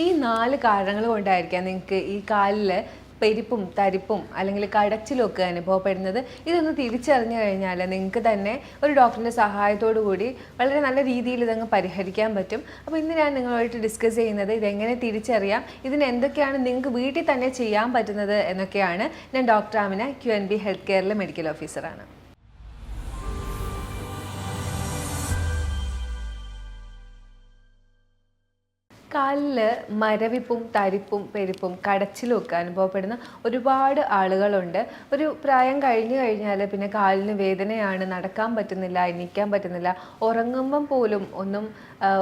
ഈ 4 കാരണങ്ങൾ കൊണ്ടായിരിക്കാം നിങ്ങൾക്ക് ഈ കാലിൽ പെരുപ്പും തരിപ്പും അല്ലെങ്കിൽ കടച്ചിലൊക്കെ അനുഭവപ്പെടുന്നത്. ഇതൊന്ന് തിരിച്ചറിഞ്ഞു കഴിഞ്ഞാൽ നിങ്ങൾക്ക് തന്നെ ഒരു ഡോക്ടറിൻ്റെ സഹായത്തോടു കൂടി വളരെ നല്ല രീതിയിൽ ഇതങ്ങ് പരിഹരിക്കാൻ പറ്റും. അപ്പോൾ ഇന്ന് ഞാൻ നിങ്ങളുമായിട്ട് ഡിസ്കസ് ചെയ്യുന്നത് ഇതെങ്ങനെ തിരിച്ചറിയാം, ഇതിന് എന്തൊക്കെയാണ് നിങ്ങൾക്ക് വീട്ടിൽ തന്നെ ചെയ്യാൻ പറ്റുന്നത് എന്നൊക്കെയാണ്. ഞാൻ ഡോക്ടർ ആമിന, QNB ഹെൽത്ത് കെയറിലെ മെഡിക്കൽ ഓഫീസറാണ്. കാലിൽ മരവിപ്പും തരിപ്പും പെരുപ്പും കടച്ചിലും ഒക്കെ അനുഭവപ്പെടുന്ന ഒരുപാട് ആളുകളുണ്ട്. ഒരു പ്രായം കഴിഞ്ഞു കഴിഞ്ഞാൽ പിന്നെ കാലിന് വേദനയാണ്, നടക്കാൻ പറ്റുന്നില്ല, എണീക്കാൻ പറ്റുന്നില്ല, ഉറങ്ങുമ്പം പോലും ഒന്നും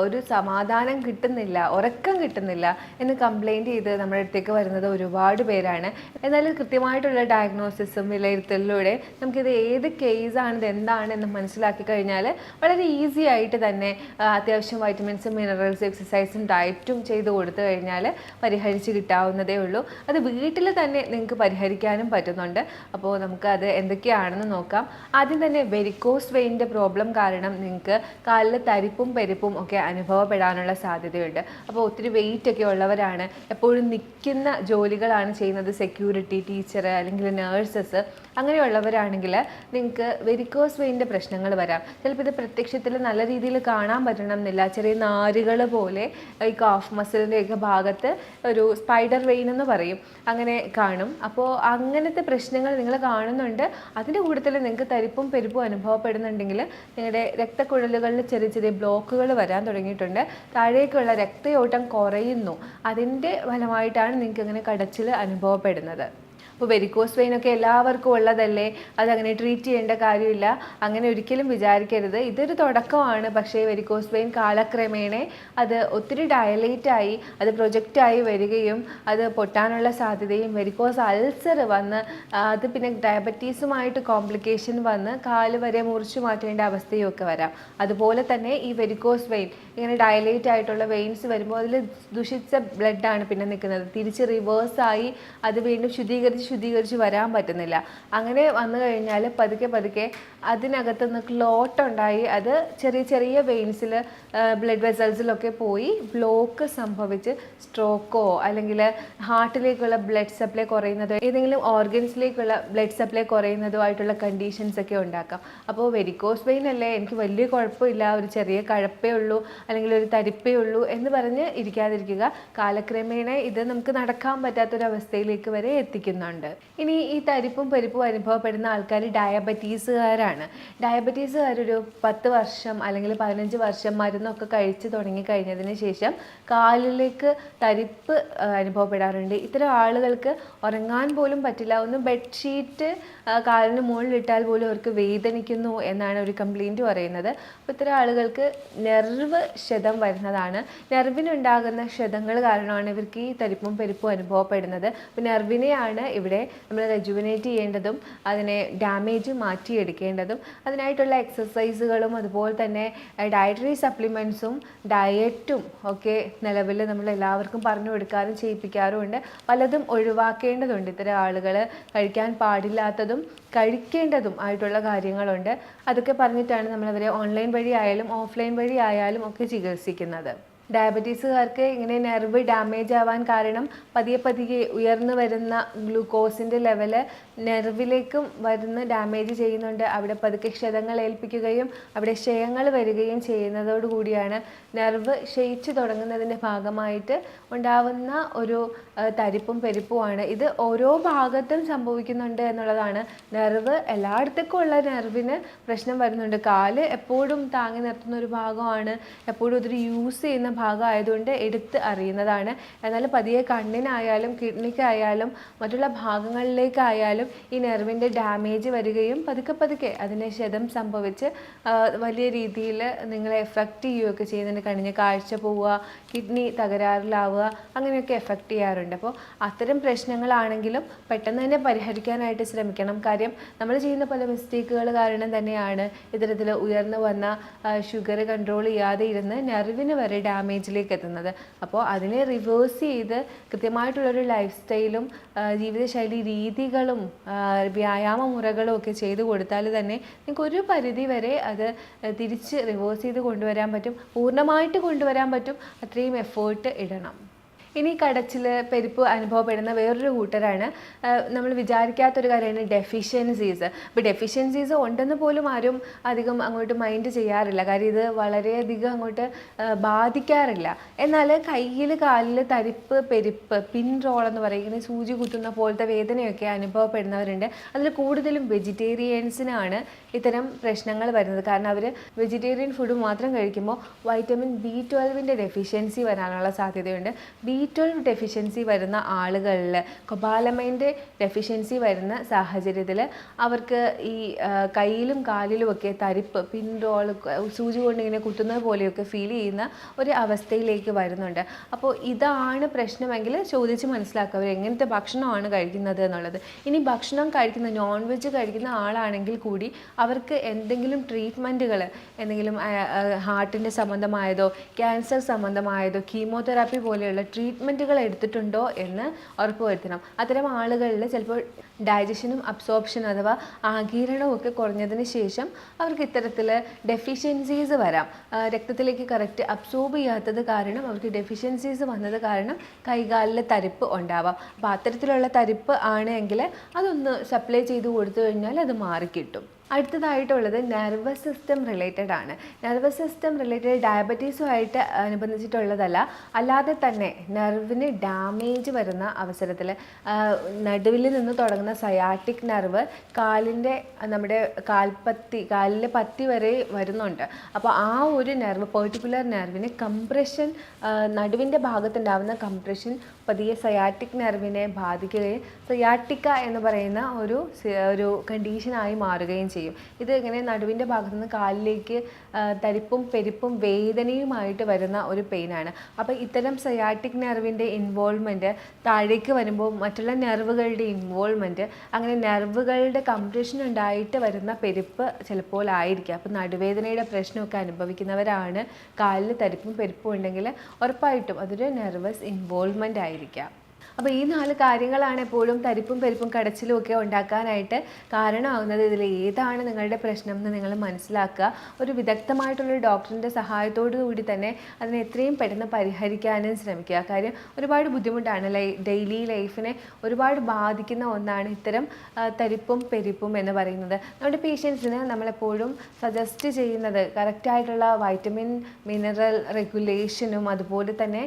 ഒരു സമാധാനം കിട്ടുന്നില്ല, ഉറക്കം കിട്ടുന്നില്ല എന്ന് കംപ്ലൈൻറ്റ് ചെയ്ത് നമ്മുടെ അടുത്തേക്ക് വരുന്നത് ഒരുപാട് പേരാണ്. എന്നാൽ കൃത്യമായിട്ടുള്ള ഡയഗ്നോസിസും വിലയിരുത്തലിലൂടെ നമുക്കിത് ഏത് കേസാണ്, ഇത് എന്താണെന്ന് മനസ്സിലാക്കി കഴിഞ്ഞാൽ വളരെ ഈസി ആയിട്ട് തന്നെ അത്യാവശ്യം വൈറ്റമിൻസും മിനറൽസും എക്സസൈസും ഡയറ്റും ചെയ്ത് കൊടുത്തു കഴിഞ്ഞാൽ പരിഹരിച്ച് കിട്ടാവുന്നതേ ഉള്ളൂ. അത് വീട്ടിൽ തന്നെ നിങ്ങൾക്ക് പരിഹരിക്കാനും പറ്റുന്നുണ്ട്. അപ്പോൾ നമുക്ക് അത് എന്തൊക്കെയാണെന്ന് നോക്കാം. ആദ്യം തന്നെ വെരിക്കോസ് വെയിൻ്റെ പ്രോബ്ലം കാരണം നിങ്ങൾക്ക് കാലിൽ തരിപ്പും പെരുപ്പും ഒക്കെ അനുഭവപ്പെടാനുള്ള സാധ്യതയുണ്ട്. അപ്പോൾ ഒത്തിരി വെയിറ്റ് ഒക്കെ ഉള്ളവരാണ്, എപ്പോഴും നിൽക്കുന്ന ജോലികളാണ് ചെയ്യുന്നത്, സെക്യൂരിറ്റി, ടീച്ചർ അല്ലെങ്കിൽ നേഴ്സസ് അങ്ങനെയുള്ളവരാണെങ്കിൽ നിങ്ങൾക്ക് വെരിക്കോസ് വെയിൻ്റെ പ്രശ്നങ്ങൾ വരാം. ചിലപ്പോൾ ഇത് പ്രത്യക്ഷത്തിൽ നല്ല രീതിയിൽ കാണാൻ പറ്റണം എന്നില്ല, ചെറിയ നാരുകൾ പോലെ ഈ കാഫ് മസിലിൻ്റെയൊക്കെ ഭാഗത്ത് ഒരു സ്പൈഡർ വെയിൻ എന്ന് പറയും, അങ്ങനെ കാണും. അപ്പോൾ അങ്ങനത്തെ പ്രശ്നങ്ങൾ നിങ്ങൾ കാണുന്നുണ്ട്. അതിൻ്റെ കൂട്ടത്തിൽ നിങ്ങൾക്ക് തരിപ്പും പെരുപ്പും അനുഭവപ്പെടുന്നുണ്ടെങ്കിൽ നിങ്ങളുടെ രക്തക്കുഴലുകളിൽ ചെറിയ ചെറിയ ബ്ലോക്കുകൾ വരാൻ തുടങ്ങിയിട്ടുണ്ട്, താഴേക്കുള്ള രക്തയോട്ടം കുറയുന്നു, അതിൻ്റെ ഫലമായിട്ടാണ് നിങ്ങൾക്ക് ഇങ്ങനെ കടച്ചിൽ അനുഭവപ്പെടുന്നത്. അപ്പോൾ വെരിക്കോസ് വെയിനൊക്കെ എല്ലാവർക്കും ഉള്ളതല്ലേ, അതങ്ങനെ ട്രീറ്റ് ചെയ്യേണ്ട കാര്യമില്ല, അങ്ങനെ ഒരിക്കലും വിചാരിക്കരുത്. ഇതൊരു തുടക്കമാണ്. പക്ഷേ വെരിക്കോസ് വെയിൻ കാലക്രമേണ അത് ഒത്തിരി ഡയലേറ്റായി അത് പ്രൊജക്റ്റായി വരികയും അത് പൊട്ടാനുള്ള സാധ്യതയും വെരിക്കോസ് അൾസർ വന്ന് അത് പിന്നെ ഡയബറ്റീസുമായിട്ട് കോംപ്ലിക്കേഷൻ വന്ന് കാല് വരെ മുറിച്ചു മാറ്റേണ്ട അവസ്ഥയും ഒക്കെ വരാം. അതുപോലെ തന്നെ ഈ വെരിക്കോസ് വെയിൻ ഇങ്ങനെ ഡയലേറ്റ് ആയിട്ടുള്ള വെയിൻസ് വരുമ്പോൾ അതിൽ ദുഷിച്ച ബ്ലഡാണ് പിന്നെ നിൽക്കുന്നത്, തിരിച്ച് റിവേഴ്സായി അത് വീണ്ടും ശുദ്ധീകരിച്ച് വരാൻ പറ്റുന്നില്ല. അങ്ങനെ വന്നു കഴിഞ്ഞാൽ പതുക്കെ പതുക്കെ അതിനകത്തുനിന്ന് ക്ലോട്ട് ഉണ്ടായി അത് ചെറിയ ചെറിയ വെയിൻസിൽ ബ്ലഡ് വെസൽസിലൊക്കെ പോയി ബ്ലോക്ക് സംഭവിച്ച് സ്ട്രോക്കോ അല്ലെങ്കിൽ ഹാർട്ടിലേക്കുള്ള ബ്ലഡ് സപ്ലൈ കുറയുന്നതോ ഏതെങ്കിലും ഓർഗൻസിലേക്കുള്ള ബ്ലഡ് സപ്ലൈ കുറയുന്നതോ ആയിട്ടുള്ള കണ്ടീഷൻസ് ഒക്കെ ഉണ്ടാക്കാം. അപ്പോൾ വെരിക്കോസ് വെയിൻ അല്ലേ, എനിക്ക് വലിയ കുഴപ്പമില്ല, ഒരു ചെറിയ കഴപ്പേ ഉള്ളൂ അല്ലെങ്കിൽ ഒരു തരിപ്പേ ഉള്ളൂ എന്ന് പറഞ്ഞ് ഇരിക്കാതിരിക്കുക. കാലക്രമേണ ഇത് നമുക്ക് നടക്കാൻ പറ്റാത്തൊരവസ്ഥയിലേക്ക് വരെ എത്തിക്കുന്നുണ്ട്. ഇനി ഈ തരിപ്പും പെരുപ്പും അനുഭവപ്പെടുന്ന ആൾക്കാർ ഡയബറ്റീസുകാരാണ്. ഡയബറ്റീസുകാരൊരു 10 വർഷം അല്ലെങ്കിൽ 15 വർഷം മരുന്നൊക്കെ കഴിച്ച് തുടങ്ങിക്കഴിഞ്ഞതിന് ശേഷം കാലിലേക്ക് തരിപ്പ് അനുഭവപ്പെടാറുണ്ട്. ഇത്തരം ആളുകൾക്ക് ഉറങ്ങാൻ പോലും പറ്റില്ല, ഒന്ന് ബെഡ്ഷീറ്റ് കാലിന് മുകളിലിട്ടാൽ പോലും അവർക്ക് വേദനിക്കുന്നു എന്നാണ് ഒരു കംപ്ലൈൻറ്റ് പറയുന്നത്. അപ്പോൾ ഇത്തരം ആളുകൾക്ക് നെർവ് ക്ഷതം വരുന്നതാണ്. നെർവിനുണ്ടാകുന്ന ക്ഷതങ്ങൾ കാരണമാണ് ഇവർക്ക് ഈ തരിപ്പും പെരുപ്പും അനുഭവപ്പെടുന്നത്. അപ്പോൾ നെർവിനെയാണ് ഇവിടെ നമ്മൾ റെജുവിനേറ്റ് ചെയ്യേണ്ടതും അതിനെ ഡാമേജ് മാറ്റിയെടുക്കേണ്ടതും. അതിനായിട്ടുള്ള എക്സസൈസുകളും അതുപോലെ തന്നെ ഡയറ്ററി സപ്ലിമെൻറ്റ്സും ഡയറ്റും ഒക്കെ നിലവിൽ നമ്മൾ എല്ലാവർക്കും പറഞ്ഞു കൊടുക്കാറും ചെയ്യിപ്പിക്കാറുമുണ്ട്. പലതും ഒഴിവാക്കേണ്ടതുണ്ട്. ഇത്തരം ആളുകൾ കഴിക്കാൻ പാടില്ലാത്തതും കഴിക്കേണ്ടതും ആയിട്ടുള്ള കാര്യങ്ങളുണ്ട്. അതൊക്കെ പറഞ്ഞിട്ടാണ് നമ്മളവരെ ഓൺലൈൻ വഴി ആയാലും ഓഫ്ലൈൻ വഴി ആയാലും ഒക്കെ ചികിത്സിക്കുന്നത്. ഡയബറ്റീസുകാർക്ക് ഇങ്ങനെ നെർവ് ഡാമേജ് ആവാൻ കാരണം പതിയെ പതിയെ ഉയർന്നു വരുന്ന ഗ്ലൂക്കോസിൻ്റെ ലെവല് നെർവിലേക്കും വരുന്ന ഡാമേജ് ചെയ്യുന്നുണ്ട്. അവിടെ പതുക്കെ ക്ഷതങ്ങൾ ഏൽപ്പിക്കുകയും അവിടെ ക്ഷയങ്ങൾ വരികയും ചെയ്യുന്നതോടുകൂടിയാണ് നെർവ് ക്ഷയിച്ചു തുടങ്ങുന്നതിൻ്റെ ഭാഗമായിട്ട് ഉണ്ടാവുന്ന ഒരു തരിപ്പും പെരുപ്പുമാണ്. ഇത് ഓരോ ഭാഗത്തും സംഭവിക്കുന്നുണ്ട് എന്നുള്ളതാണ്. നെർവ് എല്ലായിടത്തേക്കും ഉള്ള നെർവിന് പ്രശ്നം വരുന്നുണ്ട്. കാല് എപ്പോഴും താങ്ങി നിർത്തുന്ന ഒരു ഭാഗമാണ്, എപ്പോഴും ഒത്തിരി യൂസ് ചെയ്യുന്ന ഭാഗമായതുകൊണ്ട് എടുത്ത് അറിയുന്നതാണ്. എന്നാൽ പതിയെ കണ്ണിനായാലും കിഡ്നിക്കായാലും മറ്റുള്ള ഭാഗങ്ങളിലേക്കായാലും ഈ നെർവിൻ്റെ ഡാമേജ് വരികയും പതുക്കെ പതുക്കെ അതിനെ ക്ഷതം സംഭവിച്ച് വലിയ രീതിയിൽ നിങ്ങളെ എഫക്റ്റ് ചെയ്യുകയൊക്കെ ചെയ്യുന്നുണ്ട്. കണ്ണിന് കാഴ്ച പോവുക, കിഡ്നി തകരാറിലാവുക, അങ്ങനെയൊക്കെ എഫക്റ്റ് ചെയ്യാറുണ്ട്. അപ്പോൾ അത്തരം പ്രശ്നങ്ങളാണെങ്കിലും പെട്ടെന്ന് തന്നെ പരിഹരിക്കാനായിട്ട് ശ്രമിക്കണം. കാര്യം നമ്മൾ ചെയ്യുന്ന പല മിസ്റ്റേക്കുകൾ കാരണം തന്നെയാണ് ഇത്തരത്തിൽ ഉയർന്നു വന്ന ഷുഗർ കൺട്രോൾ ചെയ്യാതെ ഇരുന്ന് നെർവിന് വരെ ഡാമേജിലേക്ക് എത്തുന്നത്. അപ്പോൾ അതിനെ റിവേഴ്സ് ചെയ്ത് കൃത്യമായിട്ടുള്ളൊരു ലൈഫ് സ്റ്റൈലും ജീവിതശൈലി രീതികളും വ്യായാമ മുറകളും ഒക്കെ ചെയ്ത് കൊടുത്താൽ തന്നെ നിങ്ങൾക്ക് ഒരു പരിധി വരെ അത് തിരിച്ച് റിവേഴ്സ് ചെയ്ത് കൊണ്ടുവരാൻ പറ്റും. പൂർണ്ണമായിട്ട് കൊണ്ടുവരാൻ പറ്റും, അത്രയും എഫേർട്ട് ഇടണം. ഇനി കടച്ചിൽ പെരുപ്പ് അനുഭവപ്പെടുന്ന വേറൊരു കൂട്ടരാണ് നമ്മൾ വിചാരിക്കാത്തൊരു കാര്യമാണ് ഡെഫിഷ്യൻസീസ്. ഇപ്പോൾ ഡെഫിഷ്യൻസീസ് ഉണ്ടെന്ന് പോലും ആരും അധികം അങ്ങോട്ട് മൈൻഡ് ചെയ്യാറില്ല, കാര്യം ഇത് വളരെയധികം അങ്ങോട്ട് ബാധിക്കാറില്ല. എന്നാൽ കയ്യിൽ കാലിൽ തരിപ്പ് പെരുപ്പ് പിൻ റോൾ എന്ന് പറയും, ഇങ്ങനെ സൂചി കുത്തുന്ന പോലത്തെ വേദനയൊക്കെ അനുഭവപ്പെടുന്നവരുണ്ട്. അതിൽ കൂടുതലും വെജിറ്റേറിയൻസിനാണ് ഇത്തരം പ്രശ്നങ്ങൾ വരുന്നത്. കാരണം അവർ വെജിറ്റേറിയൻ ഫുഡ് മാത്രം കഴിക്കുമ്പോൾ വൈറ്റമിൻ B12 ഡെഫിഷ്യൻസി വരാനുള്ള സാധ്യതയുണ്ട്. B12 ഡെഫിഷ്യൻസി വരുന്ന ആളുകളിൽ, കൊബാലമൈൻ്റെ ഡെഫിഷ്യൻസി വരുന്ന സാഹചര്യത്തിൽ അവർക്ക് ഈ കയ്യിലും കാലിലുമൊക്കെ തരിപ്പ് പിൻ റോൾ സൂചി കൊണ്ട് ഇങ്ങനെ കുത്തുന്നത് പോലെയൊക്കെ ഫീൽ ചെയ്യുന്ന ഒരു അവസ്ഥയിലേക്ക് വരുന്നുണ്ട്. അപ്പോൾ ഇതാണ് പ്രശ്നമെങ്കിൽ ചോദിച്ച് മനസ്സിലാക്കുക അവർ എങ്ങനത്തെ ഭക്ഷണമാണ് കഴിക്കുന്നത് എന്നുള്ളത്. ഇനി ഭക്ഷണം കഴിക്കുന്ന നോൺ വെജ് കഴിക്കുന്ന ആളാണെങ്കിൽ കൂടി അവർക്ക് എന്തെങ്കിലും ട്രീറ്റ്മെൻറ്റുകൾ, എന്തെങ്കിലും ഹാർട്ടിൻ്റെ സംബന്ധമായതോ ക്യാൻസർ സംബന്ധമായതോ കീമോതെറാപ്പി പോലെയുള്ള ട്രീറ്റ്മെൻറ്റുകൾ എടുത്തിട്ടുണ്ടോ എന്ന് ഉറപ്പുവരുത്തണം. അത്തരം ആളുകളിൽ ചിലപ്പോൾ ഡൈജഷനും അബ്സോർപ്ഷനും അഥവാ ആഗിരണവും ഒക്കെ കുറഞ്ഞതിന് ശേഷം അവർക്ക് ഇത്തരത്തിൽ ഡെഫിഷ്യൻസീസ് വരാം. രക്തത്തിലേക്ക് കറക്റ്റ് അബ്സോർബ് ചെയ്യാത്തത് കാരണം അവർക്ക് ഡെഫിഷ്യൻസീസ് വന്നത് കാരണം കൈകാലിൽ തരിപ്പ് ഉണ്ടാവാം. അപ്പോൾ അത്തരത്തിലുള്ള തരിപ്പ് ആണെങ്കിൽ അതൊന്ന് സപ്ലൈ ചെയ്ത് കൊടുത്തു കഴിഞ്ഞാൽ അത് മാറിക്കിട്ടും. അടുത്തതായിട്ടുള്ളത് നെർവസ് സിസ്റ്റം റിലേറ്റഡ് ആണ്. നെർവസ് സിസ്റ്റം റിലേറ്റഡ് ഡയബറ്റീസുമായിട്ട് അനുബന്ധിച്ചിട്ടുള്ളതല്ല, അല്ലാതെ തന്നെ നെർവിന് ഡാമേജ് വരുന്ന അവസരത്തിൽ നടുവിൽ നിന്ന് തുടങ്ങുന്ന സയാറ്റിക് നെർവ് കാലിൻ്റെ നമ്മുടെ കാലിലെ പത്തി വരെ വരുന്നുണ്ട്. അപ്പോൾ ആ ഒരു നെർവ്, പെർട്ടിക്കുലർ നെർവിന് കംപ്രഷൻ, നടുവിൻ്റെ ഭാഗത്തുണ്ടാകുന്ന കംപ്രഷൻ പതിയെ സയാറ്റിക് നെർവിനെ ബാധിക്കുകയും സയാറ്റിക്ക എന്ന് പറയുന്ന ഒരു കണ്ടീഷനായി മാറുകയും ചെയ്യും. ഇത് ഇങ്ങനെ നടുവിൻ്റെ ഭാഗത്തു നിന്ന് കാലിലേക്ക് തരിപ്പും പെരുപ്പും വേദനയുമായിട്ട് വരുന്ന ഒരു പെയിനാണ്. അപ്പോൾ ഇത്തരം സയാറ്റിക് നെർവിൻ്റെ ഇൻവോൾവ്മെൻറ്റ് താഴേക്ക് വരുമ്പോൾ മറ്റുള്ള നെർവുകളുടെ ഇൻവോൾവ്മെൻറ്റ്, അങ്ങനെ നെർവുകളുടെ കംപ്രഷൻ ഉണ്ടായിട്ട് വരുന്ന പെരുപ്പ് ചിലപ്പോൾ ആയിരിക്കാം. അപ്പോൾ നടുവേദനയുടെ പ്രശ്നമൊക്കെ അനുഭവിക്കുന്നവരാണ് കാലിൽ തരിപ്പും പെരുപ്പും ഉണ്ടെങ്കിൽ ഉറപ്പായിട്ടും അതൊരു നെർവസ് ഇൻവോൾവ്മെൻ്റ് ആയിരിക്കാം. അപ്പോൾ ഈ 4 കാര്യങ്ങളാണ് എപ്പോഴും തരിപ്പും പെരുപ്പും കടച്ചിലും ഒക്കെ ഉണ്ടാക്കാനായിട്ട് കാരണമാകുന്നത്. ഇതിൽ ഏതാണ് നിങ്ങളുടെ പ്രശ്നം എന്ന് നിങ്ങൾ മനസ്സിലാക്കുക. ഒരു വിദഗ്ധമായിട്ടുള്ളൊരു ഡോക്ടറിൻ്റെ സഹായത്തോടു കൂടി തന്നെ അതിനെ എത്രയും പെട്ടെന്ന് പരിഹരിക്കാനും ശ്രമിക്കുക. കാര്യം ഒരുപാട് ബുദ്ധിമുട്ടാണ്, ഡെയിലി ലൈഫിനെ ഒരുപാട് ബാധിക്കുന്ന ഒന്നാണ് ഇത്തരം തരിപ്പും പെരുപ്പും എന്ന് പറയുന്നത്. നമ്മുടെ പേഷ്യൻസിന് നമ്മളെപ്പോഴും സജസ്റ്റ് ചെയ്യുന്നത് കറക്റ്റായിട്ടുള്ള വൈറ്റമിൻ മിനറൽ റെഗുലേഷനും അതുപോലെ തന്നെ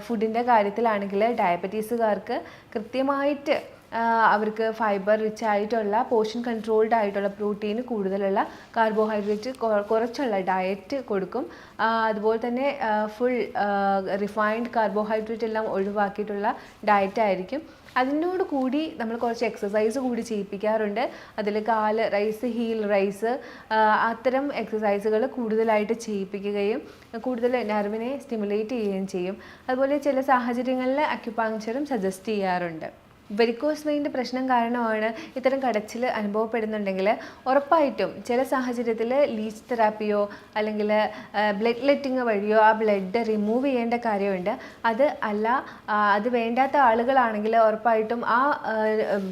ഫുഡിൻ്റെ കാര്യത്തിലാണെങ്കിൽ ഡയബറ്റീസുകാർക്ക് കൃത്യമായിട്ട് അവർക്ക് ഫൈബർ റിച്ച് ആയിട്ടുള്ള പോർഷൻ കൺട്രോൾഡ് ആയിട്ടുള്ള പ്രോട്ടീൻ കൂടുതലുള്ള കാർബോഹൈഡ്രേറ്റ് കുറച്ചുള്ള ഡയറ്റ് കൊടുക്കും. അതുപോലെ തന്നെ ഫുൾ റിഫൈൻഡ് കാർബോഹൈഡ്രേറ്റ് എല്ലാം ഒഴിവാക്കിയിട്ടുള്ള ഡയറ്റായിരിക്കും. അതിനോട് കൂടി നമ്മൾ കുറച്ച് എക്സസൈസ് കൂടി ചെയ്യിപ്പിക്കാറുണ്ട്. അതിൽ കാല് റൈസ്, ഹീൽ റൈസ്, അത്തരം എക്സസൈസുകൾ കൂടുതലായിട്ട് ചെയ്യിപ്പിക്കുകയും കൂടുതൽ നെർവിനെ സ്റ്റിമുലേറ്റ് ചെയ്യുകയും ചെയ്യും. അതുപോലെ ചില സാഹചര്യങ്ങളിൽ അക്യുപങ്ക്ചറും സജസ്റ്റ് ചെയ്യാറുണ്ട്. വെരിക്കോസ് വെയിൻ്റെ പ്രശ്നം കാരണമാണ് ഇത്തരം കടച്ചിൽ അനുഭവപ്പെടുന്നുണ്ടെങ്കിൽ ഉറപ്പായിട്ടും ചില സാഹചര്യത്തിൽ ലീച്ച് തെറാപ്പിയോ അല്ലെങ്കിൽ ബ്ലഡ് ലെറ്റിങ് വഴിയോ ആ ബ്ലഡ് റിമൂവ് ചെയ്യേണ്ട കാര്യമുണ്ട്. അത് വേണ്ടാത്ത ആളുകളാണെങ്കിൽ ഉറപ്പായിട്ടും ആ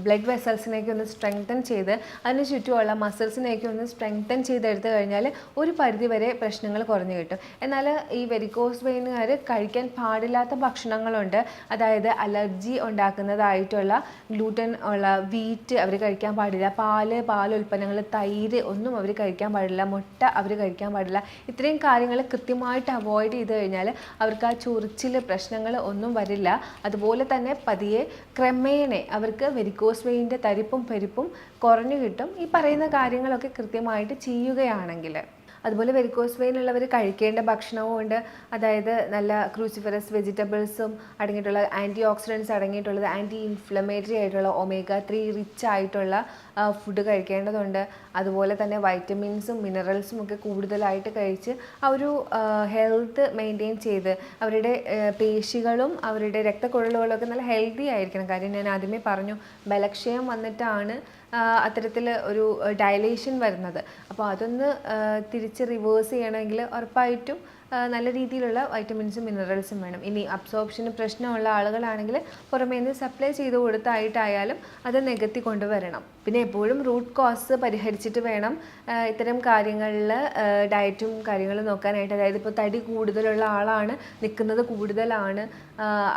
ബ്ലഡ് വെസൽസിനെയൊക്കെ ഒന്ന് സ്ട്രെങ്തൻ ചെയ്ത് അതിന് ചുറ്റുമുള്ള മസിൽസിനെയൊക്കെ ഒന്ന് സ്ട്രെങ്തൻ ചെയ്തെടുത്തു കഴിഞ്ഞാൽ ഒരു പരിധിവരെ പ്രശ്നങ്ങൾ കുറഞ്ഞു കിട്ടും. എന്നാൽ ഈ വെരിക്കോസ് വെയിനുകാർ കഴിക്കാൻ പാടില്ലാത്ത ഭക്ഷണങ്ങളുണ്ട്. അതായത് അലർജി ഉണ്ടാക്കുന്നതായിട്ടുള്ള ഗ്ലൂട്ടൻ ഉള്ള വീറ്റ് അവർ കഴിക്കാൻ പാടില്ല, പാലുൽപ്പന്നങ്ങൾ, തൈര് ഒന്നും അവർ കഴിക്കാൻ പാടില്ല, മുട്ട അവർ കഴിക്കാൻ പാടില്ല. ഇത്രയും കാര്യങ്ങൾ കൃത്യമായിട്ട് അവോയ്ഡ് ചെയ്ത് കഴിഞ്ഞാൽ അവർക്ക് ആ ചൊറിച്ചിൽ പ്രശ്നങ്ങൾ ഒന്നും വരില്ല. അതുപോലെ തന്നെ പതിയെ ക്രമേണ അവർക്ക് വെരിക്കോസ് വെയിൻ്റെ തരിപ്പും പെരുപ്പും കുറഞ്ഞു കിട്ടും, ഈ പറയുന്ന കാര്യങ്ങളൊക്കെ കൃത്യമായിട്ട് ചെയ്യുകയാണെങ്കിൽ. അതുപോലെ വെരിക്കോസ് വെയിൻ ഉള്ളവർ കഴിക്കേണ്ട ഭക്ഷണവും ഉണ്ട്. അതായത് നല്ല ക്രൂസിഫറസ് വെജിറ്റബിൾസും അടങ്ങിയിട്ടുള്ള ആൻറ്റി ഓക്സിഡൻസ് അടങ്ങിയിട്ടുള്ളത്, ആൻറ്റി ഇൻഫ്ലമേറ്ററി ആയിട്ടുള്ള ഒമേഗ 3 റിച്ച് ആയിട്ടുള്ള ഫുഡ് കഴിക്കേണ്ടതുണ്ട്. അതുപോലെ തന്നെ വൈറ്റമിൻസും മിനറൽസും ഒക്കെ കൂടുതലായിട്ട് കഴിച്ച് ആ ഒരു ഹെൽത്ത് മെയിൻറ്റെയിൻ ചെയ്ത് അവരുടെ പേശികളും അവരുടെ രക്തക്കുഴലുകളും ഒക്കെ നല്ല ഹെൽത്തി ആയിരിക്കണം. കാര്യം ഞാൻ ആദ്യമേ പറഞ്ഞു, ബലക്ഷയം വന്നിട്ടാണ് അത്തരത്തിൽ ഒരു ഡയലേഷൻ വരുന്നത്. അപ്പോൾ അതൊന്ന് തിരിച്ച് റിവേഴ്സ് ചെയ്യണമെങ്കിൽ ഉറപ്പായിട്ടും നല്ല രീതിയിലുള്ള വൈറ്റമിൻസും മിനറൽസും വേണം. ഇനി അബ്സോർപ്ഷന് പ്രശ്നമുള്ള ആളുകളാണെങ്കിൽ പുറമേ നിന്ന് സപ്ലൈ ചെയ്ത് കൊടുത്തായിട്ടായാലും അത് നികത്തി കൊണ്ടുവരണം. പിന്നെ എപ്പോഴും റൂട്ട് കോസ് പരിഹരിച്ചിട്ട് വേണം ഇത്തരം കാര്യങ്ങളിൽ ഡയറ്റും കാര്യങ്ങളും നോക്കാനായിട്ട്. അതായത് ഇപ്പോൾ തടി കൂടുതലുള്ള ആളാണ്, നിൽക്കുന്നത് കൂടുതലാണ്,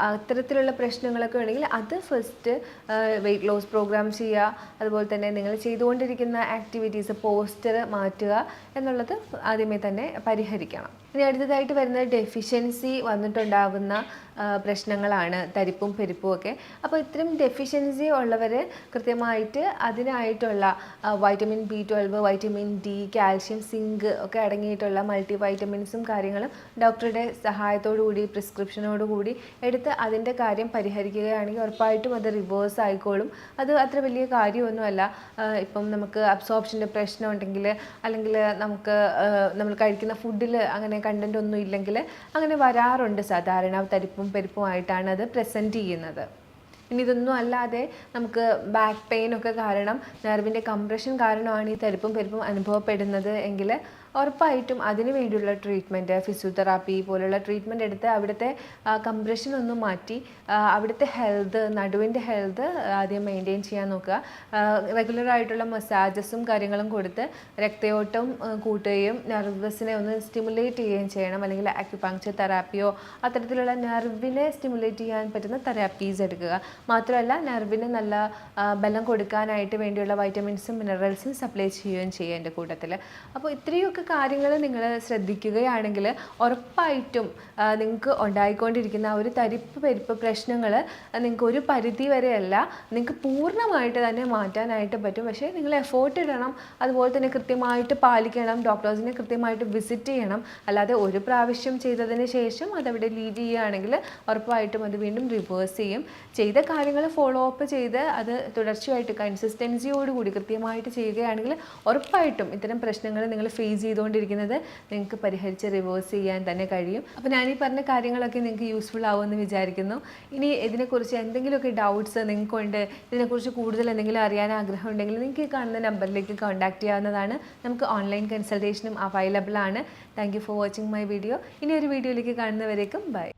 അത്തരത്തിലുള്ള പ്രശ്നങ്ങളൊക്കെ ഉണ്ടെങ്കിൽ അത് ഫസ്റ്റ് വെയിറ്റ് ലോസ് പ്രോഗ്രാം ചെയ്യുക. അതുപോലെ തന്നെ നിങ്ങൾ ചെയ്തുകൊണ്ടിരിക്കുന്ന ആക്ടിവിറ്റീസ് പോസ്റ്റർ മാറ്റുക എന്നുള്ളത് ആദ്യമേ തന്നെ പരിഹരിക്കണം. ഇനി അടുത്തതായിട്ട് വരുന്നത് ഡെഫിഷ്യൻസി വന്നിട്ടുണ്ടാകുന്ന പ്രശ്നങ്ങളാണ്, തരിപ്പും പെരുപ്പും ഒക്കെ. അപ്പോൾ ഇത്തരം ഡെഫിഷ്യൻസി ഉള്ളവർ കൃത്യമായിട്ട് അതിനായിട്ടുള്ള vitamin B12, vitamin D, calcium, zinc ഒക്കെ അടങ്ങിയിട്ടുള്ള മൾട്ടി വൈറ്റമിൻസും കാര്യങ്ങളും ഡോക്ടറുടെ സഹായത്തോടു കൂടി പ്രിസ്ക്രിപ്ഷനോട് കൂടി എടുത്ത് അതിൻ്റെ കാര്യം പരിഹരിക്കുകയാണെങ്കിൽ ഉറപ്പായിട്ടും അത് റിവേഴ്സ് ആയിക്കോളും. അത് അത്ര വലിയ കാര്യമൊന്നുമല്ല. ഇപ്പം നമുക്ക് അബ്സോർപ്ഷൻ്റെ പ്രശ്നം ഉണ്ടെങ്കിൽ, അല്ലെങ്കിൽ നമ്മൾ കഴിക്കുന്ന ഫുഡിൽ അങ്ങനെ കണ്ടൻ്റ് ഒന്നും ഇല്ലെങ്കിൽ അങ്ങനെ വരാറുണ്ട് സാധാരണ. തരിപ്പും പെരുപ്പുമായിട്ടാണ് അത് പ്രസൻറ്റ് ചെയ്യുന്നത്. ഇനി ഇതൊന്നും അല്ലാതെ നമുക്ക് ബാക്ക് പെയിൻ ഒക്കെ കാരണം, നെർവിൻ്റെ കംപ്രഷൻ കാരണമാണ് ഈ തരിപ്പും പെരുപ്പും അനുഭവപ്പെടുന്നത് എങ്കിൽ ഉറപ്പായിട്ടും അതിന് വേണ്ടിയുള്ള ട്രീറ്റ്മെൻറ്റ്, ഫിസിയോതെറാപ്പി പോലുള്ള ട്രീറ്റ്മെൻറ്റ് എടുത്ത് അവിടുത്തെ കംപ്രഷൻ ഒന്ന് മാറ്റി അവിടുത്തെ ഹെൽത്ത്, നടുവിൻ്റെ ഹെൽത്ത് ആദ്യം മെയിൻറ്റെയിൻ ചെയ്യാൻ നോക്കുക. റെഗുലറായിട്ടുള്ള മസാജസും കാര്യങ്ങളും കൊടുത്ത് രക്തയോട്ടം കൂട്ടുകയും നെർവസിനെ ഒന്ന് സ്റ്റിമുലേറ്റ് ചെയ്യുകയും ചെയ്യണം. അല്ലെങ്കിൽ അക്യുപങ്ക്ചർ തെറാപ്പിയോ അത്തരത്തിലുള്ള നെർവിനെ സ്റ്റിമുലേറ്റ് ചെയ്യാൻ പറ്റുന്ന തെറാപ്പീസ് എടുക്കുക. മാത്രമല്ല നെർവിന് നല്ല ബലം കൊടുക്കാനായിട്ട് വേണ്ടിയുള്ള വൈറ്റമിൻസും മിനറൽസും സപ്ലൈ ചെയ്യുകയും ചെയ്യുക എൻ്റെ കൂട്ടത്തിൽ. അപ്പോൾ ഇത്രയൊക്കെ കാര്യങ്ങൾ നിങ്ങൾ ശ്രദ്ധിക്കുകയാണെങ്കിൽ ഉറപ്പായിട്ടും നിങ്ങൾക്ക് ഉണ്ടായിക്കൊണ്ടിരിക്കുന്ന ആ ഒരു തരിപ്പ് പെരുപ്പ് പ്രശ്നങ്ങൾ നിങ്ങൾക്ക് ഒരു പരിധി വരെയല്ല, നിങ്ങൾക്ക് പൂർണ്ണമായിട്ട് തന്നെ മാറ്റാനായിട്ട് പറ്റും. പക്ഷേ നിങ്ങൾ എഫേർട്ട് ഇടണം, അതുപോലെ തന്നെ കൃത്യമായിട്ട് പാലിക്കണം, ഡോക്ടേഴ്സിനെ കൃത്യമായിട്ട് വിസിറ്റ് ചെയ്യണം. അല്ലാതെ ഒരു പ്രാവശ്യം ചെയ്തതിന് ശേഷം അതവിടെ ലീവ് ചെയ്യുകയാണെങ്കിൽ ഉറപ്പായിട്ടും അത് വീണ്ടും റിവേഴ്സ് ചെയ്യും. ചെയ്ത കാര്യങ്ങൾ ഫോളോ അപ്പ് ചെയ്ത് അത് തുടർച്ചയായിട്ട് കൺസിസ്റ്റൻസിയോടുകൂടി കൃത്യമായിട്ട് ചെയ്യുകയാണെങ്കിൽ ഉറപ്പായിട്ടും ഇത്തരം പ്രശ്നങ്ങൾ നിങ്ങൾ ഫേസ് ചെയ്തുകൊണ്ടിരിക്കുന്നത് നിങ്ങൾക്ക് പരിഹരിച്ച് റിവേഴ്സ് ചെയ്യാൻ തന്നെ കഴിയും. അപ്പോൾ ഞാൻ ഈ പറഞ്ഞ കാര്യങ്ങളൊക്കെ നിങ്ങൾക്ക് യൂസ്ഫുൾ ആവുമെന്ന് വിചാരിക്കുന്നു. ഇനി ഇതിനെക്കുറിച്ച് എന്തെങ്കിലുമൊക്കെ ഡൗട്ട്സ് നിങ്ങൾക്കുണ്ട്, ഇതിനെക്കുറിച്ച് കൂടുതൽ എന്തെങ്കിലും അറിയാൻ ആഗ്രഹം ഉണ്ടെങ്കിൽ നിങ്ങൾക്ക് ഈ കാണുന്ന നമ്പറിലേക്ക് കോൺടാക്ട് ചെയ്യാവുന്നതാണ്. നമുക്ക് ഓൺലൈൻ കൺസൾട്ടേഷനും അവൈലബിൾ ആണ്. Thank you for watching my video. ഇനി ഒരു വീഡിയോയിലേക്ക് കാണുന്നവരേക്കും ബൈ.